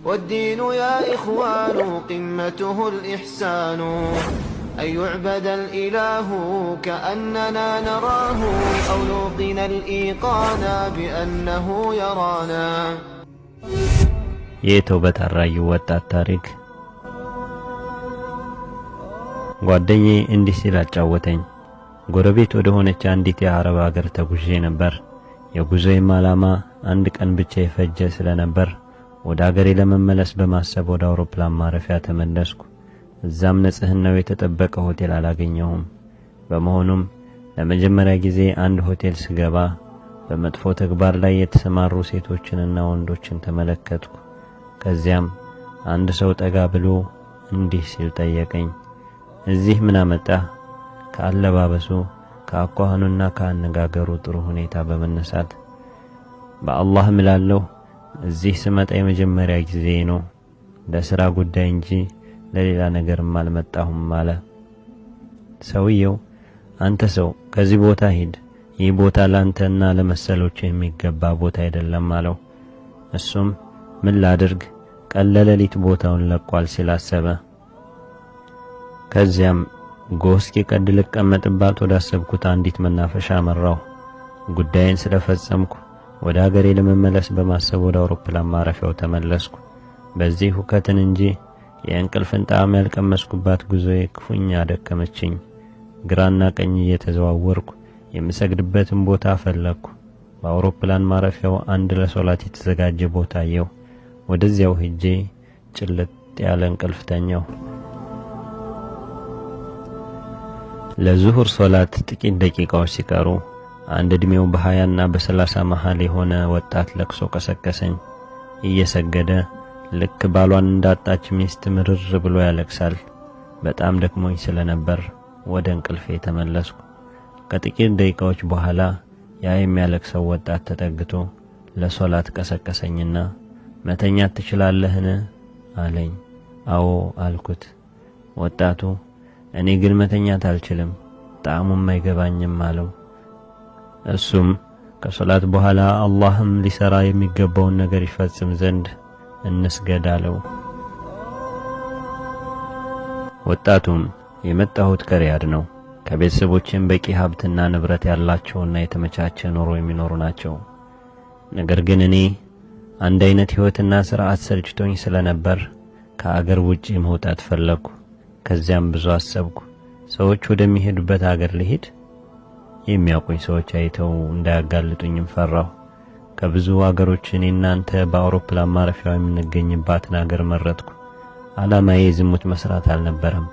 والدين يا إخوان قمته الإحسان أن يعبد الإله كأننا نراه أو نوقن الإيقان بأنه يرانا. የተውበት አራዩ ወጣት ታሪክ። ጓደኛዬ እንዲህ ሲል አጫወተኝ። ጎረቤት ወደ ሆነች አንዲት የአረብ ሀገር ተጉዤ ነበር። የጉዞዬም ዓላማ አንድ ቀን ብቻ የፈጀ ስለነበር ወደ ሀገሬ ለመመለስ በማሰብ ወደ አውሮፕላን ማረፊያ ተመለስኩ። እዛም ንጽህናው የተጠበቀ ሆቴል አላገኘሁም። በመሆኑም ለመጀመሪያ ጊዜ አንድ ሆቴል ስገባ በመጥፎ ተግባር ላይ የተሰማሩ ሴቶችንና ወንዶችን ተመለከትኩ። ከዚያም አንድ ሰው ጠጋ ብሎ እንዲህ ሲል ጠየቀኝ፣ እዚህ ምን አመጣህ? ከአለባበሱ ከአኳኋኑና ከአነጋገሩ ጥሩ ሁኔታ በመነሳት በአላህ እምላለሁ እዚህ ስመጣ የመጀመሪያ ጊዜ ነው። ለሥራ ጉዳይ እንጂ ለሌላ ነገርም አልመጣሁም አለ። ሰውየው አንተ ሰው ከዚህ ቦታ ሂድ፣ ይህ ቦታ ላንተና ለመሰሎች የሚገባ ቦታ አይደለም አለው። እሱም ምን ላድርግ ቀለለሊት ቦታውን ለቋል ሲል አሰበ። ከዚያም ጎስኪ ቀድ ልቀመጥባት ወዳሰብኩት አንዲት መናፈሻ መራው። ጉዳይን ስለፈጸምኩ ወደ ሀገሬ ለመመለስ በማሰብ ወደ አውሮፕላን ማረፊያው ተመለስኩ። በዚህ ሁከትን እንጂ የእንቅልፍን ጣዕም ያልቀመስኩባት ጉዞዬ ክፉኛ ደከመችኝ። ግራና ቀኝ እየተዘዋወርኩ የምሰግድበትን ቦታ ፈለግኩ። በአውሮፕላን ማረፊያው አንድ ለሶላት የተዘጋጀ ቦታ አየሁ። ወደዚያው ሄጄ ጭልጥ ያለ እንቅልፍ ተኛሁ። ለዙሁር ሶላት ጥቂት ደቂቃዎች ሲቀሩ አንድ እድሜው በ20 እና በ30 መሃል የሆነ ወጣት ለቅሶ ቀሰቀሰኝ። እየሰገደ ልክ ባሏን እንዳጣች ሚስት ምርር ብሎ ያለቅሳል። በጣም ደክሞኝ ስለነበር ወደ እንቅልፌ ተመለስኩ። ከጥቂት ደቂቃዎች በኋላ ያ የሚያለቅሰው ወጣት ተጠግቶ ለሶላት ቀሰቀሰኝና መተኛት ትችላለህን አለኝ። አዎ አልኩት። ወጣቱ እኔ ግን መተኛት አልችልም፣ ጣዕሙም አይገባኝም አለው። እሱም ከሶላት በኋላ አላህም ሊሰራ የሚገባውን ነገር ይፈጽም ዘንድ እንስገድ አለው። ወጣቱም የመጣሁት ከሪያድ ነው፣ ከቤተሰቦቼም በቂ ሀብትና ንብረት ያላቸውና የተመቻቸ ኑሮ የሚኖሩ ናቸው። ነገር ግን እኔ አንድ አይነት ህይወትና ስርዓት ሰልችቶኝ ስለነበር ከአገር ውጪ መውጣት ፈለግኩ። ከዚያም ብዙ አሰብኩ። ሰዎች ወደሚሄዱበት ሀገር ልሂድ? የሚያውቁኝ ሰዎች አይተው እንዳያጋልጡኝም ፈራሁ። ከብዙ ሀገሮች እኔና አንተ በአውሮፕላን ማረፊያው የምንገኝባትን ሀገር መረጥኩ። ዓላማዬ ዝሙት መስራት አልነበረም፣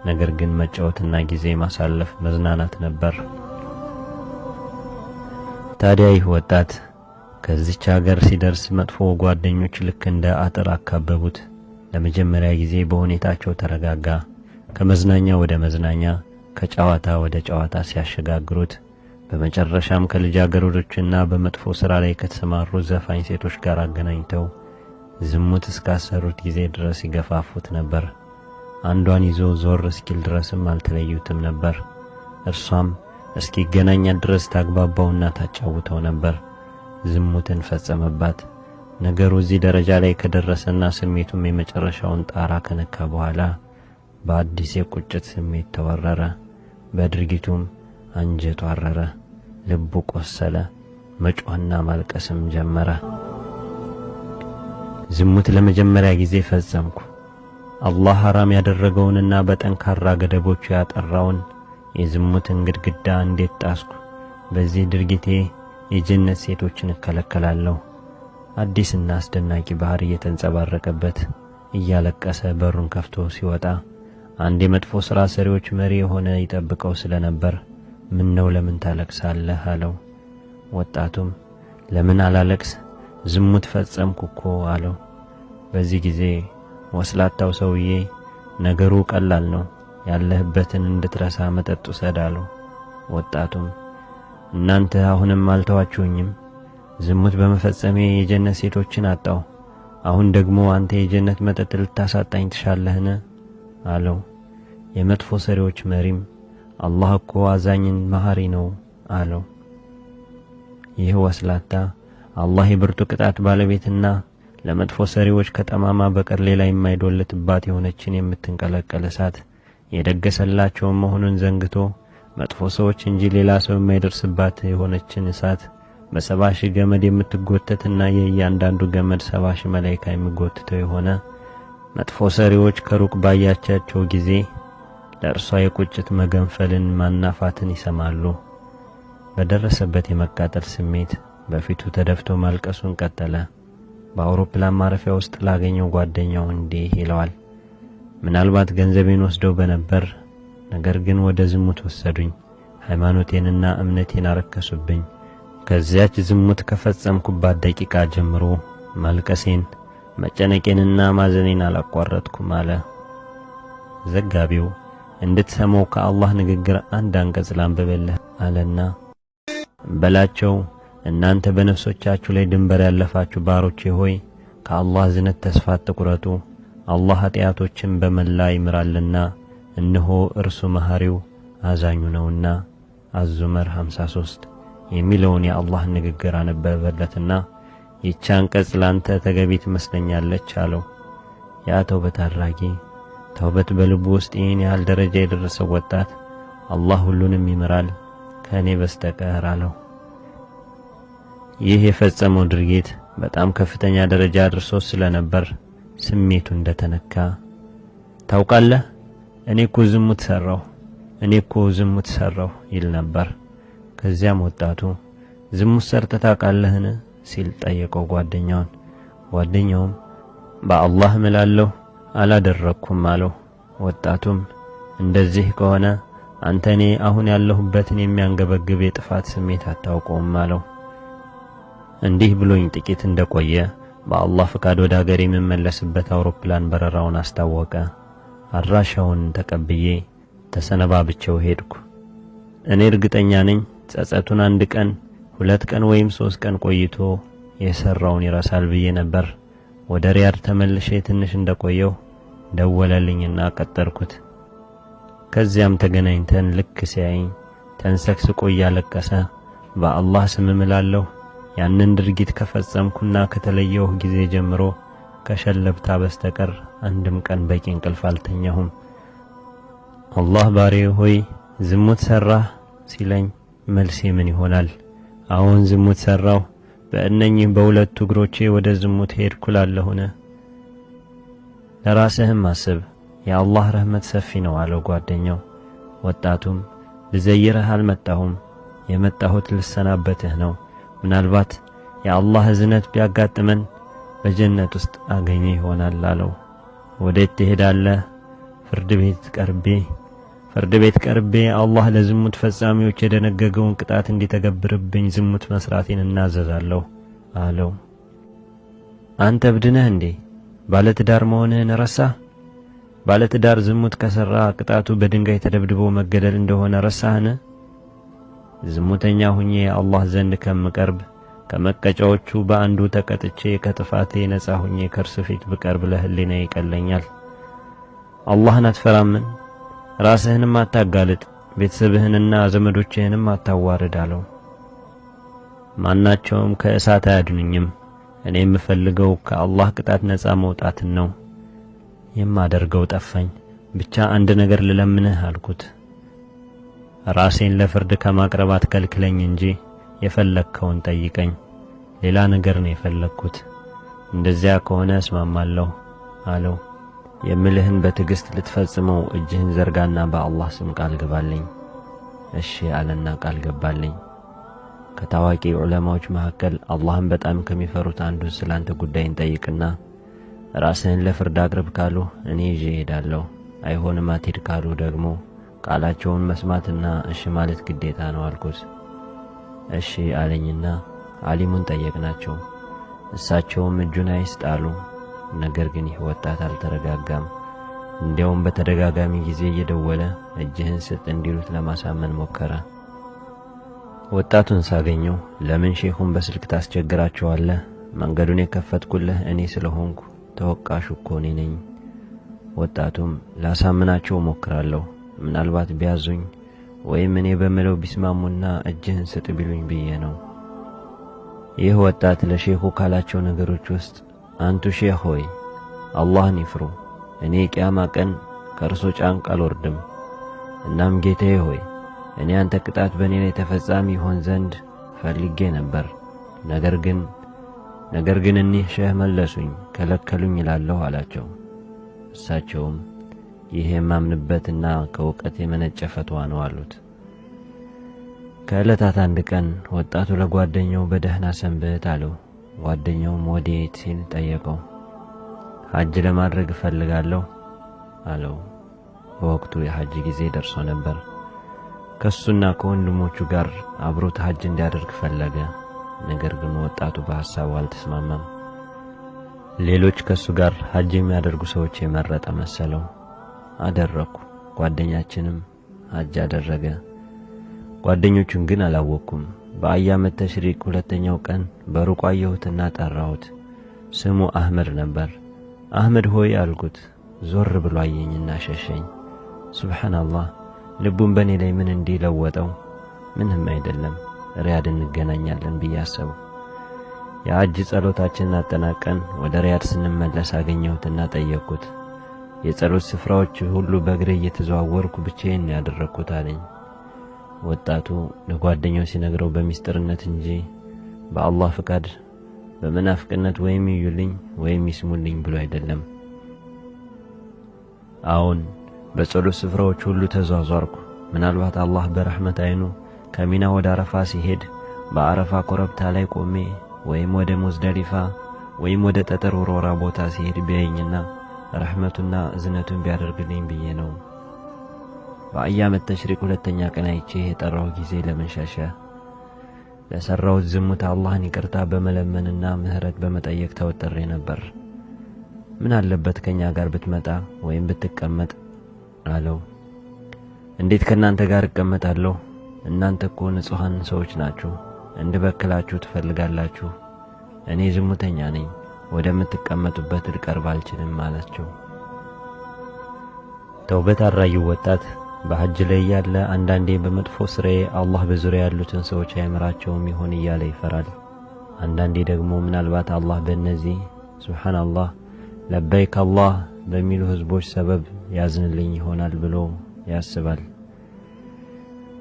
ነገር ግን መጫወትና ጊዜ ማሳለፍ መዝናናት ነበር። ታዲያ ይህ ወጣት ከዚች ሀገር ሲደርስ መጥፎ ጓደኞች ልክ እንደ አጥር አካበቡት። ለመጀመሪያ ጊዜ በሁኔታቸው ተረጋጋ። ከመዝናኛ ወደ መዝናኛ፣ ከጨዋታ ወደ ጨዋታ ሲያሸጋግሩት በመጨረሻም ከልጃገረዶችና በመጥፎ ሥራ ላይ ከተሰማሩ ዘፋኝ ሴቶች ጋር አገናኝተው ዝሙት እስካሰሩት ጊዜ ድረስ ይገፋፉት ነበር። አንዷን ይዞ ዞር እስኪል ድረስም አልተለዩትም ነበር። እርሷም እስኪገናኛት ድረስ ታግባባውና ታጫውተው ነበር። ዝሙትን ፈጸመባት። ነገሩ እዚህ ደረጃ ላይ ከደረሰና ስሜቱም የመጨረሻውን ጣራ ከነካ በኋላ በአዲስ የቁጭት ስሜት ተወረረ። በድርጊቱም አንጀቱ አረረ፣ ልቡ ቆሰለ፣ መጮህና ማልቀስም ጀመረ። ዝሙት ለመጀመሪያ ጊዜ ፈጸምኩ። አላህ ሐራም ያደረገውንና በጠንካራ ገደቦቹ ያጠራውን የዝሙትን ግድግዳ እንዴት ጣስኩ! በዚህ ድርጊቴ የጀነት ሴቶችን እከለከላለሁ። አዲስና አስደናቂ ባህር እየተንጸባረቀበት እያለቀሰ በሩን ከፍቶ ሲወጣ አንድ የመጥፎ ሥራ ሰሪዎች መሪ የሆነ ይጠብቀው ስለነበር ምን ነው ለምን ታለቅሳለህ አለው። ወጣቱም ለምን አላለቅስ ዝሙት ፈጸምኩ እኮ አለው። በዚህ ጊዜ ወስላታው ሰውዬ ነገሩ ቀላል ነው፣ ያለህበትን እንድትረሳ መጠጥ ውሰድ አለው። ወጣቱም እናንተ አሁንም አልተዋችሁኝም፣ ዝሙት በመፈጸሜ የጀነት ሴቶችን አጣው፣ አሁን ደግሞ አንተ የጀነት መጠጥ ልታሳጣኝ ትሻለህን አለው። የመጥፎ ሰሪዎች መሪም አላህ እኮ አዛኝን መሐሪ ነው አለው። ይህ ወስላታ አላህ የብርቱ ቅጣት ባለቤትና ለመጥፎ ሰሪዎች ከጠማማ በቀር ሌላ የማይዶልትባት የሆነችን የምትንቀለቀል እሳት የደገሰላቸው መሆኑን ዘንግቶ መጥፎ ሰዎች እንጂ ሌላ ሰው የማይደርስባት የሆነችን እሳት በ70,000 ገመድ የምትጎተትና የእያንዳንዱ ገመድ 70,000 መላእክት የሚጎትተው የሆነ መጥፎ ሰሪዎች ከሩቅ ባያቻቸው ጊዜ ለእርሷ የቁጭት መገንፈልን ማናፋትን ይሰማሉ። በደረሰበት የመቃጠል ስሜት በፊቱ ተደፍቶ ማልቀሱን ቀጠለ። በአውሮፕላን ማረፊያ ውስጥ ላገኘው ጓደኛው እንዲህ ይለዋል። ምናልባት ገንዘቤን ወስደው በነበር፣ ነገር ግን ወደ ዝሙት ወሰዱኝ፣ ሃይማኖቴንና እምነቴን አረከሱብኝ። ከዚያች ዝሙት ከፈጸምኩባት ደቂቃ ጀምሮ ማልቀሴን መጨነቄንና ማዘኔን አላቋረጥኩም አለ። ዘጋቢው እንድትሰማው ከአላህ ንግግር አንድ አንቀጽ ላንብብልህ አለና በላቸው፣ እናንተ በነፍሶቻችሁ ላይ ድንበር ያለፋችሁ ባሮቼ ሆይ ከአላህ ዝነት ተስፋ አትቁረጡ። አላህ ኃጢአቶችን በመላ ይምራልና እነሆ እርሱ መሐሪው አዛኙ ነውና። አዙመር 53 የሚለውን የአላህ ንግግር አነበበለትና ይህች አንቀጽ ላንተ ተገቢ ትመስለኛለች አለው። ያ ተውበት አድራጊ ተውበት በልቡ ውስጥ ይህን ያህል ደረጃ የደረሰው ወጣት አላህ ሁሉንም ይምራል ከእኔ በስተቀር አለው። ይህ የፈጸመው ድርጊት በጣም ከፍተኛ ደረጃ አድርሶ ስለነበር ስሜቱ እንደተነካ ታውቃለህ፣ እኔ እኮ ዝሙት ሰራሁ ይል ነበር። ከዚያም ወጣቱ ዝሙት ሰርተህ ታውቃለህን ሲል ጠየቀው ጓደኛውን። ጓደኛውም በአላህ እምላለሁ አላደረኩም አለው። ወጣቱም እንደዚህ ከሆነ አንተ እኔ አሁን ያለሁበትን የሚያንገበግብ የጥፋት ስሜት አታውቀውም አለው። እንዲህ ብሎኝ ጥቂት እንደቆየ በአላህ ፍቃድ ወደ ሀገር የምመለስበት አውሮፕላን በረራውን አስታወቀ። አድራሻውን ተቀብዬ ተሰነባብቼው ሄድኩ። እኔ እርግጠኛ ነኝ ጸጸቱን 1 ቀን 2 ቀን ወይም 3 ቀን ቆይቶ የሰራውን ይረሳል ብዬ ነበር። ወደ ሪያድ ተመልሼ ትንሽ እንደቆየው ደወለልኝና ቀጠርኩት። ከዚያም ተገናኝተን ልክ ሲያይኝ ተንሰክስቆ እያለቀሰ በአላህ ስም እምላለሁ ያንን ድርጊት ከፈጸምኩና ከተለየው ጊዜ ጀምሮ ከሸለብታ በስተቀር አንድም ቀን በቂ እንቅልፍ አልተኛሁም። አላህ ባሪያዬ ሆይ ዝሙት ሰራህ ሲለኝ መልሴ ምን ይሆናል? አሁን ዝሙት ሰራው፣ በእነኚህ በሁለቱ እግሮቼ ወደ ዝሙት ሄድኩ እላለሁን? ለራስህም አስብ፣ የአላህ ረህመት ሰፊ ነው አለው ጓደኛው። ወጣቱም ልዘይርህ አልመጣሁም፣ የመጣሁት ልሰናበትህ ነው። ምናልባት የአላህ እዝነት ቢያጋጥመን በጀነት ውስጥ አገኘ ይሆናል አለው። ወዴት ትሄዳለህ? ፍርድ ቤት ቀርቤ አላህ ለዝሙት ፈጻሚዎች የደነገገውን ቅጣት እንዲተገብርብኝ ዝሙት መስራቴን እናዘዛለሁ አለው። አንተ እብድ ነህ እንዴ? ባለትዳር መሆንህን ረሳህ? ባለትዳር ዝሙት ከሰራ ቅጣቱ በድንጋይ ተደብድቦ መገደል እንደሆነ ረሳህን? ዝሙተኛ ሁኜ አላህ ዘንድ ከምቀርብ ከመቀጫዎቹ በአንዱ ተቀጥቼ ከጥፋቴ ነፃ ሁኜ ከእርሱ ፊት ብቀርብ ለህሊና ይቀለኛል። አላህን አትፈራምን? ራስህንም አታጋልጥ፣ ቤተሰብህንና ዘመዶችህንም አታዋርድ አለው። ማናቸውም ከእሳት አያድኑኝም። እኔ የምፈልገው ከአላህ ቅጣት ነፃ መውጣትን ነው። የማደርገው ጠፋኝ። ብቻ አንድ ነገር ልለምንህ አልኩት። ራሴን ለፍርድ ከማቅረብ አትከልክለኝ እንጂ የፈለግከውን ጠይቀኝ። ሌላ ነገር ነው የፈለግኩት። እንደዚያ ከሆነ እስማማለሁ አለው። የምልህን በትዕግስት ልትፈጽመው እጅህን ዘርጋና በአላህ ስም ቃል ገባልኝ። እሺ አለና ቃል ገባልኝ። ከታዋቂ ዑለማዎች መካከል አላህን በጣም ከሚፈሩት አንዱ ስላንተ ጉዳይን ጠይቅና ራስህን ለፍርድ አቅርብ ካሉ እኔ ይዤ እሄዳለሁ፣ አይሆንም አትሄድ ካሉ ደግሞ ቃላቸውን መስማትና እሺ ማለት ግዴታ ነው አልኩት። እሺ አለኝና ዓሊሙን ጠየቅናቸው። እሳቸውም እጁን አይስጣሉ። ነገር ግን ይህ ወጣት አልተረጋጋም። እንዲያውም በተደጋጋሚ ጊዜ እየደወለ እጅህን ስጥ እንዲሉት ለማሳመን ሞከረ። ወጣቱን ሳገኘው ለምን ሼኹን በስልክ ታስቸግራቸዋለህ? መንገዱን የከፈትኩልህ እኔ ስለሆንኩ ተወቃሹ እኮ እኔ ነኝ። ወጣቱም ላሳምናቸው ሞክራለሁ፣ ምናልባት ቢያዙኝ ወይም እኔ በመለው ቢስማሙና እጅህን ስጥ ቢሉኝ ብዬ ነው። ይህ ወጣት ለሼኹ ካላቸው ነገሮች ውስጥ አንቱ ሼህ ሆይ አላህን ይፍሩ፣ እኔ ቂያማ ቀን ከእርሶ ጫንቃ አልወርድም። እናም ጌታዬ ሆይ እኔ አንተ ቅጣት በእኔ ላይ ተፈጻሚ ይሆን ዘንድ ፈልጌ ነበር። ነገር ግን እኒህ ሼህ መለሱኝ፣ ከለከሉኝ ይላለሁ አላቸው። እሳቸውም ይህ የማምንበትና ከእውቀት የመነጨ ፈትዋ ነው አሉት። ከዕለታት አንድ ቀን ወጣቱ ለጓደኛው በደህና ሰንብት አለው። ጓደኛውም ወዴት ሲል ጠየቀው። ሐጅ ለማድረግ እፈልጋለሁ አለው። በወቅቱ የሐጅ ጊዜ ደርሶ ነበር። ከሱና ከወንድሞቹ ጋር አብሮት ሐጅ እንዲያደርግ ፈለገ። ነገር ግን ወጣቱ በሐሳቡ አልተስማማም። ሌሎች ከሱ ጋር ሐጅ የሚያደርጉ ሰዎች የመረጠ መሰለው። አደረኩ። ጓደኛችንም ሐጅ አደረገ። ጓደኞቹን ግን አላወኩም። በአያመት ተሽሪቅ ሁለተኛው ቀን በሩቅ አየሁትና ጠራሁት። ስሙ አህመድ ነበር። አህመድ ሆይ አልኩት። ዞር ብሎ አየኝና ሸሸኝ። ሱብሃንአላህ፣ ልቡን በእኔ ላይ ምን እንዲለወጠው። ምንም አይደለም፣ ሪያድ እንገናኛለን ብዬ አሰብኩ። የሐጅ ጸሎታችንን አጠናቀን ወደ ሪያድ ስንመለስ አገኘሁትና ጠየቅኩት። የጸሎት ስፍራዎች ሁሉ በእግሬ እየተዘዋወርኩ ብቻዬን ያደረኩት አለኝ። ወጣቱ ለጓደኛው ሲነግረው በሚስጥርነት እንጂ በአላህ ፍቃድ በመናፍቅነት ወይም ይዩልኝ ወይም ይስሙልኝ ብሎ አይደለም። አሁን በጸሎት ስፍራዎች ሁሉ ተዟዟርኩ። ምናልባት አላህ በረሕመት አይኑ ከሚና ወደ አረፋ ሲሄድ በአረፋ ኮረብታ ላይ ቆሜ ወይም ወደ ሙዝደሊፋ ወይም ወደ ጠጠር ውርወራ ቦታ ሲሄድ ቢያየኝና ረሕመቱና እዝነቱን ቢያደርግልኝ ብዬ ነው። በአያመት ተሽሪቅ ሁለተኛ ቀን አይቼ የጠራው ጊዜ ለምን ሸሸ? ለሰራሁት ዝሙት አላህን ይቅርታ በመለመንና ምህረት በመጠየቅ ተወጥሬ ነበር። ምን አለበት ከኛ ጋር ብትመጣ ወይም ብትቀመጥ አለው። እንዴት ከናንተ ጋር እቀመጣለሁ? እናንተ እኮ ንጹሃን ሰዎች ናችሁ። እንድበክላችሁ ትፈልጋላችሁ። እኔ ዝሙተኛ ነኝ፣ ወደምትቀመጡበት ልቀርብ አልችልም አላቸው። ተውበት አድራጊው ወጣት በሐጅ ላይ ያለ አንዳንዴ በመጥፎ ስራዬ አላህ በዙሪያ ያሉትን ሰዎች አይምራቸውም ይሆን እያለ ይፈራል። አንዳንዴ ደግሞ ምናልባት አላህ በእነዚህ ሱብሃንአላህ ለበይክ አላህ በሚሉ ህዝቦች ሰበብ ያዝንልኝ ይሆናል ብሎ ያስባል።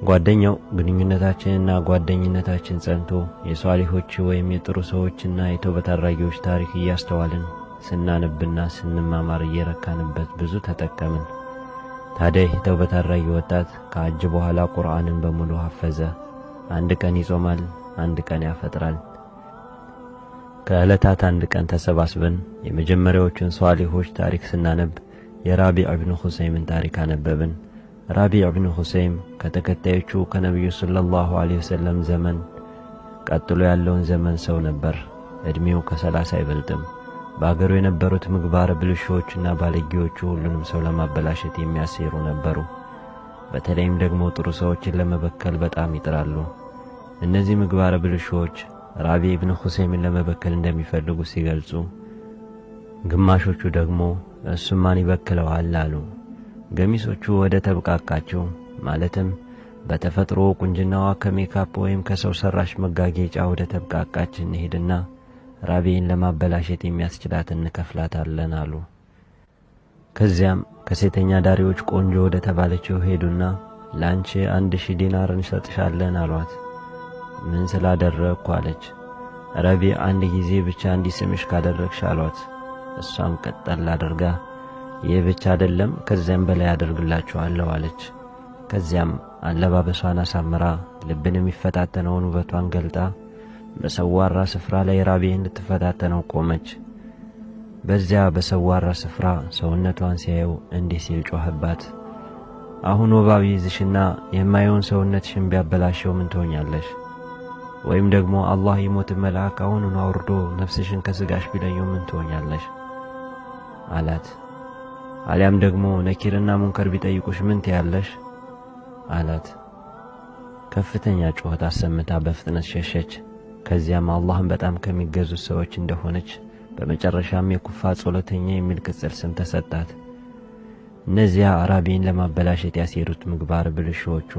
ጓደኛው ግንኙነታችንና ጓደኝነታችን ጸንቶ የሷሊሆች ወይም የጥሩ ሰዎችና የተውበት አድራጊዎች ታሪክ እያስተዋልን ስናነብና ስንማማር እየረካንበት ብዙ ተጠቀምን። ታዲያ የተውበት አድራጊ ወጣት ከሐጅ በኋላ ቁርአንን በሙሉ ሐፈዘ። አንድ ቀን ይጾማል፣ አንድ ቀን ያፈጥራል። ከዕለታት አንድ ቀን ተሰባስበን የመጀመሪያዎቹን ሷሊሆች ታሪክ ስናነብ የራቢዕ ኢብኑ ኹሰይምን ታሪክ አነበብን። ራቢዕ ኢብኑ ኹሰይም ከተከታዮቹ ከነቢዩ ሰለላሁ ዐለይሂ ወሰለም ዘመን ቀጥሎ ያለውን ዘመን ሰው ነበር። እድሜው ከ30 አይበልጥም። በአገሩ የነበሩት ምግባረ ብልሹዎችና ባለጌዎቹ ሁሉንም ሰው ለማበላሸት የሚያሴሩ ነበሩ። በተለይም ደግሞ ጥሩ ሰዎችን ለመበከል በጣም ይጥራሉ። እነዚህ ምግባረ ብልሹዎች ራቢዕ ኢብኑ ኹሰይምን ለመበከል እንደሚፈልጉ ሲገልጹ፣ ግማሾቹ ደግሞ እሱም ማን ይበክለዋል አሉ። ገሚሶቹ ወደ ተብቃቃቸው ማለትም በተፈጥሮ ቁንጅናዋ ከሜካፕ ወይም ከሰው ሰራሽ መጋጌጫ ወደ ተብቃቃች እንሄድና ራቢዕን ለማበላሸት የሚያስችላትን እንከፍላታለን አሉ። ከዚያም ከሴተኛ ዳሪዎች ቆንጆ ወደ ተባለችው ሄዱና ላንቺ 1000 ዲናር እንሰጥሻለን አሏት። ምን ስላደረግኩ አለች። ረቢዕ አንድ ጊዜ ብቻ እንዲስምሽ ካደረግሽ አሏት። እሷም ቀጠል አድርጋ ይህ ብቻ አይደለም ከዚያም በላይ አደርግላችኋለሁ አለች። ከዚያም አለባበሷን አሳምራ ልብን የሚፈታተነውን ውበቷን ገልጣ በሰዋራ ስፍራ ላይ ራቢዕን ልትፈታተነው ቆመች። በዚያ በሰዋራ ስፍራ ሰውነቷን ሲያየው እንዲህ ሲል ጮኸባት፣ አሁን ወባ ቢይዝሽና የማየውን ሰውነትሽን ቢያበላሸው ምን ትሆኛለሽ? ወይም ደግሞ አላህ የሞትን መልአክ አሁኑን አውርዶ ነፍስሽን ከስጋሽ ቢለየው ምን ትሆኛለሽ አላት። አሊያም ደግሞ ነኪርና ሙንከር ቢጠይቁሽ ምን ትያለሽ አላት። ከፍተኛ ጩኸት አሰምታ በፍጥነት ሸሸች። ከዚያም አላህን በጣም ከሚገዙት ሰዎች እንደሆነች በመጨረሻም የኩፋ ጸሎተኛ የሚል ቅጽል ስም ተሰጣት። እነዚያ ራቢዕን ለማበላሸት ያሴሩት ምግባር ብልሹዎቹ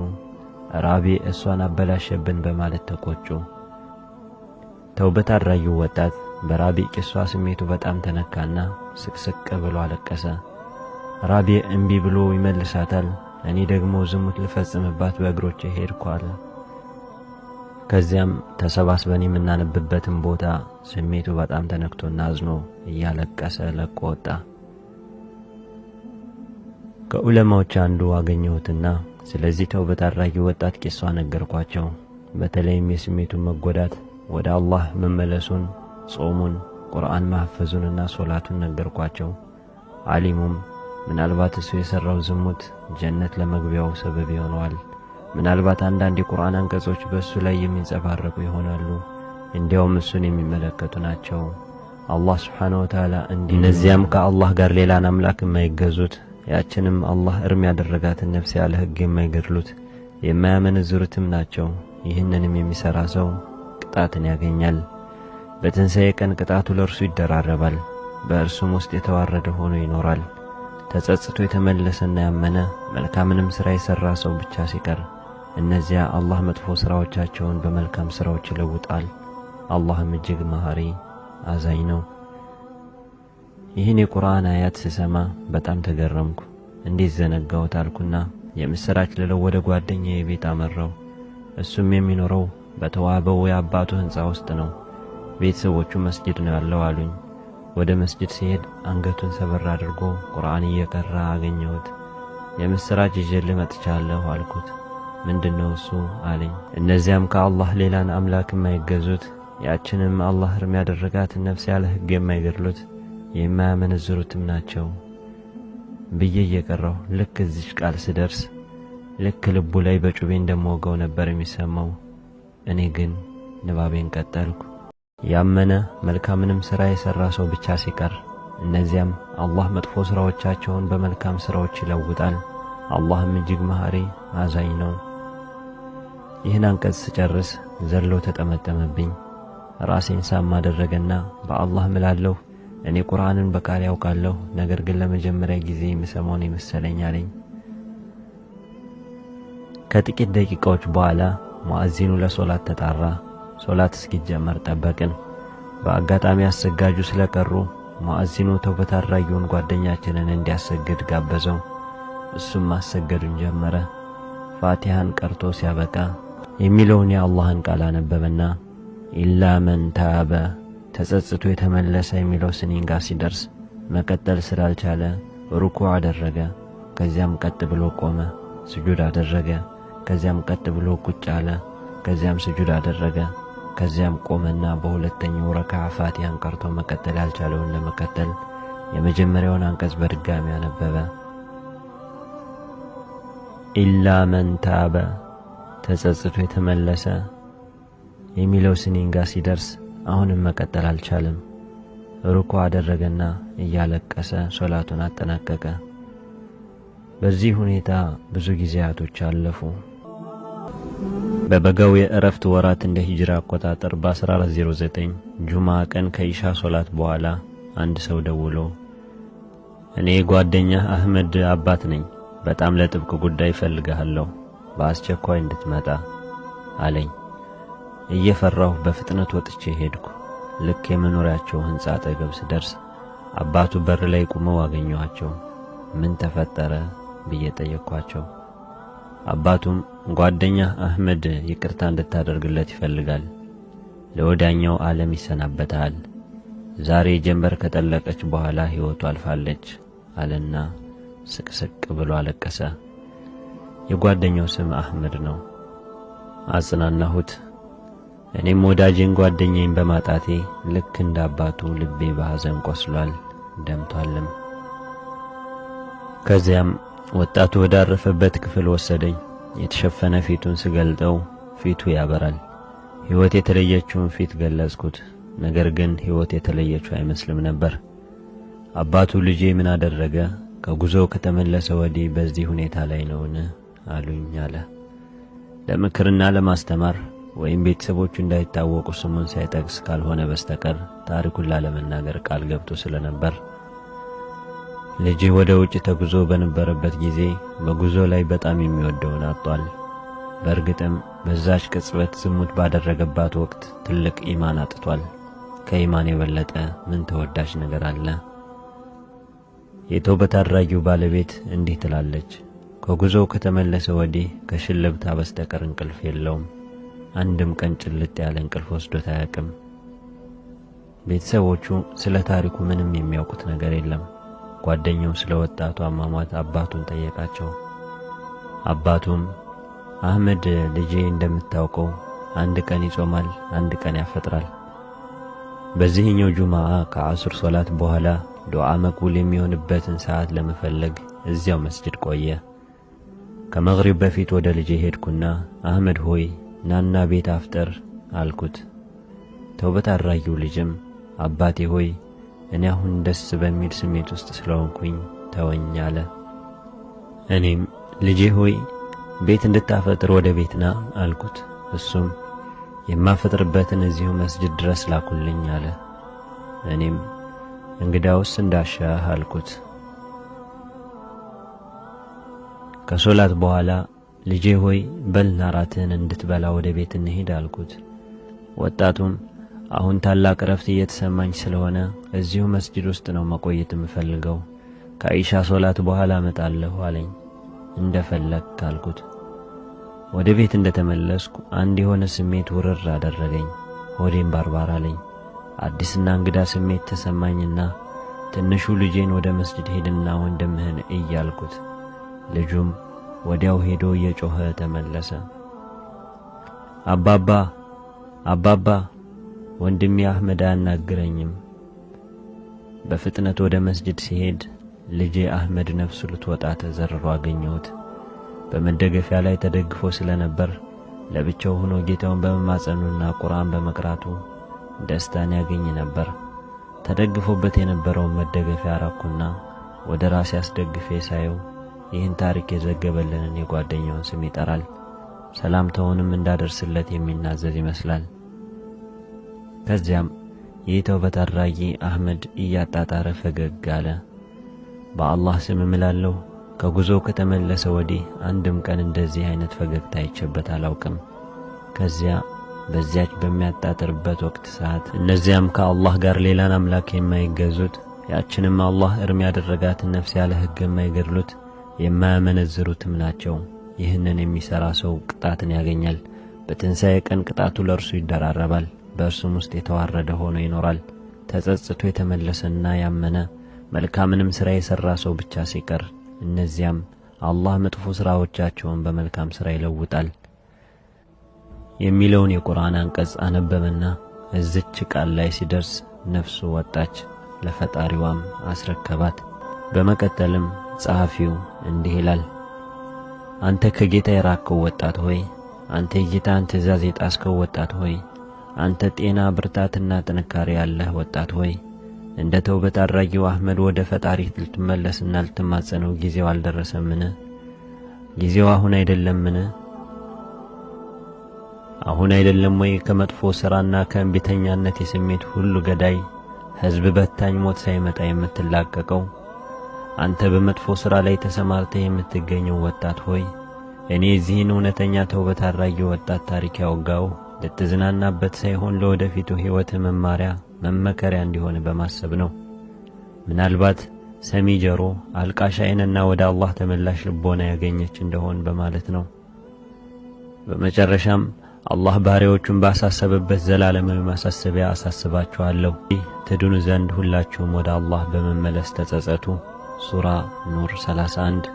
ራቢዕ እሷን አበላሸብን በማለት ተቆጩ። ተውበት አድራጊው ወጣት በራቢዕ ቂሷ ስሜቱ በጣም ተነካና ስቅስቅ ብሎ አለቀሰ። ራቢዕ እምቢ ብሎ ይመልሳታል። እኔ ደግሞ ዝሙት ልፈጽምባት በእግሮቼ ሄድኩ አለ። ከዚያም ተሰባስበን የምናነብበትን ቦታ ስሜቱ በጣም ተነክቶና አዝኖ እያለቀሰ ለቆ ወጣ። ከዑለማዎች አንዱ አገኘሁትና ስለዚህ ተውበት አድራጊ ወጣት ቂሷ ነገርኳቸው። በተለይም የስሜቱን መጎዳት፣ ወደ አላህ መመለሱን፣ ጾሙን፣ ቁርአን ማህፈዙንና ሶላቱን ነገርኳቸው። ዓሊሙም ምናልባት እሱ የሰራው ዝሙት ጀነት ለመግቢያው ሰበብ ይሆነዋል፣ ምናልባት አንዳንድ የቁርአን አንቀጾች በእሱ ላይ የሚንጸባረቁ ይሆናሉ፣ እንዲያውም እሱን የሚመለከቱ ናቸው። አላህ ስብሓነሁ ወተዓላ እነዚያም ከአላህ ጋር ሌላን አምላክ የማይገዙት፣ ያችንም አላህ እርም ያደረጋትን ነፍስ ያለ ሕግ የማይገድሉት፣ የማያመነዝሩትም ናቸው። ይህንንም የሚሠራ ሰው ቅጣትን ያገኛል። በትንሣኤ ቀን ቅጣቱ ለእርሱ ይደራረባል፣ በእርሱም ውስጥ የተዋረደ ሆኖ ይኖራል። ተጸጽቶ የተመለሰና ያመነ መልካምንም ሥራ የሠራ ሰው ብቻ ሲቀር እነዚያ አላህ መጥፎ ሥራዎቻቸውን በመልካም ሥራዎች ይለውጣል። አላህም እጅግ መሐሪ አዛኝ ነው። ይህን የቁርአን አያት ስሰማ በጣም ተገረምኩ። እንዴት ዘነጋሁት አልኩና የምሥራች ልለው ወደ ጓደኛዬ ቤት አመራው። እሱም የሚኖረው በተዋበው የአባቱ ሕንፃ ውስጥ ነው። ቤተሰቦቹ መስጂድ ነው ያለው አሉኝ። ወደ መስጂድ ሲሄድ አንገቱን ሰበር አድርጎ ቁርአን እየቀራ አገኘሁት። የምሥራች ይዤልህ መጥቻለሁ አልኩት። ምንድነው እሱ አለኝ። እነዚያም ከአላህ ሌላን አምላክ የማይገዙት፣ ያችንም አላህ እርም ያደረጋትን ነፍስ ያለ ሕግ የማይገድሉት፣ የማያመነዝሩትም ናቸው ብዬ እየቀራሁ ልክ እዚች ቃል ስደርስ ልክ ልቡ ላይ በጩቤ እንደምወጋው ነበር የሚሰማው። እኔ ግን ንባቤን ቀጠልኩ። ያመነ መልካምንም ሥራ የሠራ ሰው ብቻ ሲቀር እነዚያም አላህ መጥፎ ሥራዎቻቸውን በመልካም ሥራዎች ይለውጣል። አላህም እጅግ መሐሪ አዛኝ ነው። ይህን አንቀጽ ስጨርስ ዘሎ ተጠመጠመብኝ። ራሴን ሳም አደረገና በአላህ ምላለሁ እኔ ቁርአንን በቃል ያውቃለሁ፣ ነገር ግን ለመጀመሪያ ጊዜ የምሰማውን የመሰለኝ አለኝ። ከጥቂት ደቂቃዎች በኋላ ሙአዚኑ ለሶላት ተጣራ። ሶላት እስኪጀመር ጠበቅን። በአጋጣሚ አሰጋጁ ስለቀሩ ሙአዚኑ ተውበት አድራጊውን ጓደኛችንን እንዲያሰግድ ጋበዘው። እሱም ማሰገዱን ጀመረ። ፋቲሃን ቀርቶ ሲያበቃ የሚለውን የአላህን ቃል አነበበና ኢላ መን ታበ ተጸጽቶ የተመለሰ የሚለው ስንኝ ጋር ሲደርስ መቀጠል ስላልቻለ ሩኩዕ አደረገ። ከዚያም ቀጥ ብሎ ቆመ፣ ስጁድ አደረገ። ከዚያም ቀጥ ብሎ ቁጭ አለ። ከዚያም ስጁድ አደረገ። ከዚያም ቆመና በሁለተኛው ረክዓ ፋቲሃን ቀርቶ መቀጠል ያልቻለውን ለመቀጠል የመጀመሪያውን አንቀጽ በድጋሚ አነበበ። ኢላ መን ታበ ተጸጽቶ የተመለሰ የሚለው ስንኝ ጋር ሲደርስ አሁንም መቀጠል አልቻለም። ሩኩዕ አደረገና እያለቀሰ ሶላቱን አጠናቀቀ። በዚህ ሁኔታ ብዙ ጊዜያቶች አለፉ። በበጋው የእረፍት ወራት እንደ ሂጅራ አቆጣጠር በ1409 ጁማ ቀን ከኢሻ ሶላት በኋላ አንድ ሰው ደውሎ እኔ ጓደኛህ አህመድ አባት ነኝ፣ በጣም ለጥብቅ ጉዳይ እፈልግሃለሁ፣ በአስቸኳይ እንድትመጣ አለኝ። እየፈራሁ በፍጥነት ወጥቼ ሄድኩ። ልክ የመኖሪያቸው ሕንጻ አጠገብ ስደርስ አባቱ በር ላይ ቆመው አገኘኋቸው። ምን ተፈጠረ ብዬ ጠየቅኳቸው። አባቱም ጓደኛህ አህመድ ይቅርታ እንድታደርግለት ይፈልጋል፣ ለወዳኛው ዓለም ይሰናበታል፣ ዛሬ ጀንበር ከጠለቀች በኋላ ሕይወቱ አልፋለች አለና ስቅስቅ ብሎ አለቀሰ። የጓደኛው ስም አህመድ ነው። አጽናናሁት። እኔም ወዳጄን ጓደኛዬን በማጣቴ ልክ እንደ አባቱ ልቤ በሐዘን ቆስሏል፣ ደምቷልም። ከዚያም ወጣቱ ወዳረፈበት ክፍል ወሰደኝ። የተሸፈነ ፊቱን ስገልጠው ፊቱ ያበራል። ሕይወት የተለየችውን ፊት ገለጽኩት። ነገር ግን ሕይወት የተለየችው አይመስልም ነበር። አባቱ ልጄ ምን አደረገ? ከጉዞው ከተመለሰ ወዲህ በዚህ ሁኔታ ላይ ነውን? አሉኝ አለ። ለምክርና ለማስተማር ወይም ቤተሰቦቹ እንዳይታወቁ ስሙን ሳይጠቅስ ካልሆነ በስተቀር ታሪኩን ላለመናገር ቃል ገብቶ ስለነበር ልጄ ወደ ውጭ ተጉዞ በነበረበት ጊዜ በጉዞ ላይ በጣም የሚወደውን አጥቷል። በእርግጥም በዛች ቅጽበት ዝሙት ባደረገባት ወቅት ትልቅ ኢማን አጥቷል። ከኢማን የበለጠ ምን ተወዳጅ ነገር አለ? የተውበት አድራጊው ባለቤት እንዲህ ትላለች፣ ከጉዞው ከተመለሰ ወዲህ ከሽልብታ በስተቀር እንቅልፍ የለውም። አንድም ቀን ጭልጥ ያለ እንቅልፍ ወስዶት አያውቅም። ቤተሰቦቹ ስለ ታሪኩ ምንም የሚያውቁት ነገር የለም። ጓደኛው ስለ ወጣቱ አሟሟት አባቱን ጠየቃቸው። አባቱም አህመድ ልጄ እንደምታውቀው አንድ ቀን ይጾማል፣ አንድ ቀን ያፈጥራል። በዚህኛው ጁማዓ ከአስር ሶላት በኋላ ዱዓ መቅቡል የሚሆንበትን ሰዓት ለመፈለግ እዚያው መስጂድ ቆየ። ከመግሪብ በፊት ወደ ልጄ ሄድኩና አህመድ ሆይ ናና ቤት አፍጠር አልኩት። ተውበት አድራጊው ልጅም አባቴ ሆይ እኔ አሁን ደስ በሚል ስሜት ውስጥ ስለሆንኩኝ ተወኝ አለ። እኔም ልጄ ሆይ ቤት እንድታፈጥር ወደ ቤትና አልኩት። እሱም የማፈጥርበትን እዚሁ መስጂድ ድረስ ላኩልኝ አለ። እኔም እንግዳውስ እንዳሻህ አልኩት። ከሶላት በኋላ ልጄ ሆይ በልና ራትህን እንድትበላ ወደ ቤት እንሂድ አልኩት። ወጣቱም አሁን ታላቅ ረፍት እየተሰማኝ ስለሆነ እዚሁ መስጂድ ውስጥ ነው መቆየት የምፈልገው፣ ከኢሻ ሶላት በኋላ እመጣለሁ አለኝ። እንደፈለክ አልኩት። ወደ ቤት እንደተመለስኩ አንድ የሆነ ስሜት ውርር አደረገኝ። ሆዴም ባርባር አለኝ። አዲስና እንግዳ ስሜት ተሰማኝና ትንሹ ልጄን ወደ መስጂድ ሄድና ወንድምህን እያልኩት፣ ልጁም ወዲያው ሄዶ እየጮኸ ተመለሰ። አባባ አባባ ወንድሜ አህመድ አያናግረኝም። በፍጥነት ወደ መስጂድ ሲሄድ ልጄ አህመድ ነፍሱ ልትወጣ ተዘርሮ አገኘሁት። በመደገፊያ ላይ ተደግፎ ስለነበር ለብቻው ሆኖ ጌታውን በመማጸኑና ቁርአን በመቅራቱ ደስታን ያገኝ ነበር። ተደግፎበት የነበረውን መደገፊያ አራኩና ወደ ራሴ አስደግፌ ሳየው ይህን ታሪክ የዘገበልንን የጓደኛውን ስም ይጠራል። ሰላምታውንም እንዳደርስለት የሚናዘዝ ይመስላል። ከዚያም ይህ ተውበት አድራጊ አህመድ እያጣጣረ ፈገግ አለ። በአላህ ስም እምላለሁ ከጉዞው ከተመለሰ ወዲህ አንድም ቀን እንደዚህ አይነት ፈገግታ አይቼበት አላውቅም። ከዚያ በዚያች በሚያጣጥርበት ወቅት ሰዓት እነዚያም ከአላህ ጋር ሌላን አምላክ የማይገዙት ያችንም አላህ እርም ያደረጋትን ነፍስ ያለ ሕግ የማይገድሉት የማያመነዝሩትም ናቸው። ይህንን የሚሰራ ሰው ቅጣትን ያገኛል። በትንሣኤ ቀን ቅጣቱ ለእርሱ ይደራረባል። በእርሱም ውስጥ የተዋረደ ሆኖ ይኖራል። ተጸጽቶ የተመለሰና ያመነ መልካምንም ሥራ የሠራ ሰው ብቻ ሲቀር እነዚያም አላህ መጥፎ ሥራዎቻቸውን በመልካም ሥራ ይለውጣል የሚለውን የቁርአን አንቀጽ አነበበና እዚች ቃል ላይ ሲደርስ ነፍሱ ወጣች፣ ለፈጣሪዋም አስረከባት። በመቀጠልም ጸሐፊው እንዲህ ይላል፣ አንተ ከጌታ የራቅከው ወጣት ሆይ፣ አንተ የጌታን ትእዛዝ የጣስከው ወጣት ሆይ፣ አንተ ጤና ብርታትና ጥንካሬ ያለህ ወጣት ሆይ፣ እንደ ተውበት አድራጊው አህመድ ወደ ፈጣሪ ልትመለስና ልትማጸነው ጊዜው አልደረሰምን? ጊዜው አሁን አይደለምን? አሁን አይደለም ወይ ከመጥፎ ሥራና ከእንቢተኛነት የስሜት ሁሉ ገዳይ ሕዝብ በታኝ ሞት ሳይመጣ የምትላቀቀው? አንተ በመጥፎ ሥራ ላይ ተሰማርተህ የምትገኘው ወጣት ሆይ፣ እኔ እዚህን እውነተኛ ተውበት አድራጊ ወጣት ታሪክ ያወጋው ልትዝናናበት ሳይሆን ለወደፊቱ ሕይወት መማሪያ መመከሪያ እንዲሆን በማሰብ ነው። ምናልባት ሰሚ ጆሮ፣ አልቃሽ ዓይንና ወደ አላህ ተመላሽ ልቦና ያገኘች እንደሆን በማለት ነው። በመጨረሻም አላህ ባሪያዎቹን ባሳሰበበት ዘላለማዊ ማሳሰቢያ አሳስባችኋለሁ፣ ትድኑ ዘንድ ሁላችሁም ወደ አላህ በመመለስ ተጸጸቱ። ሱራ ኑር 31።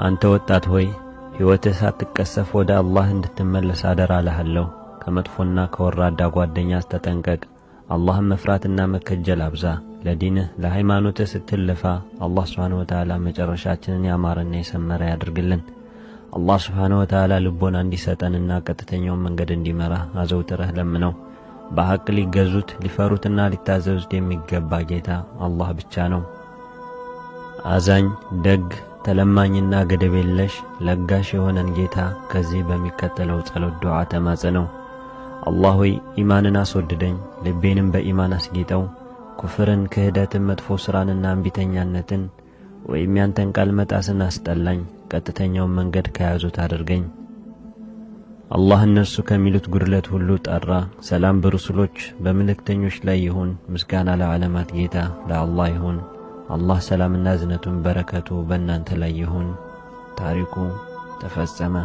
አንተ ወጣት ሆይ ሕይወትህ ሳትቀሰፍ ወደ አላህ እንድትመለስ አደራ እልሃለሁ። ከመጥፎና ከወራዳ ጓደኛ ተጠንቀቅ። አላህን መፍራትና መከጀል አብዛ። ለዲንህ ለሃይማኖትህ ስትል ልፋ። አላህ ሱብሓነሁ ወተዓላ መጨረሻችንን ያማረና የሰመረ ያድርግልን። አላህ ሱብሓነሁ ወተዓላ ልቦና እንዲሰጠንና ቀጥተኛውን መንገድ እንዲመራ አዘውትረህ ለምነው። በሐቅ ሊገዙት ሊፈሩትና ሊታዘዙት የሚገባ ጌታ አላህ ብቻ ነው። አዛኝ ደግ ተለማኝና ገደብ የለሽ ለጋሽ የሆነን ጌታ ከዚህ በሚከተለው ጸሎት ዱዓ ተማጸነው። አላህ ሆይ ኢማንን አስወድደኝ፣ ልቤንም በኢማን አስጌጠው። ኩፍርን፣ ክህደትን፣ መጥፎ ሥራንና እምቢተኛነትን ወይም ያንተን ቃል መጣስን አስጠላኝ። ቀጥተኛውን መንገድ ከያዙት አድርገኝ። አላህ እነሱ ከሚሉት ጉድለት ሁሉ ጠራ። ሰላም በሩሱሎች በመልእክተኞች ላይ ይሁን። ምስጋና ለዓለማት ጌታ ለአላህ ይሁን። አላህ ሰላምና እዝነቱን በረከቱ በእናንተ ላይ ይሁን። ታሪኩ ተፈጸመ።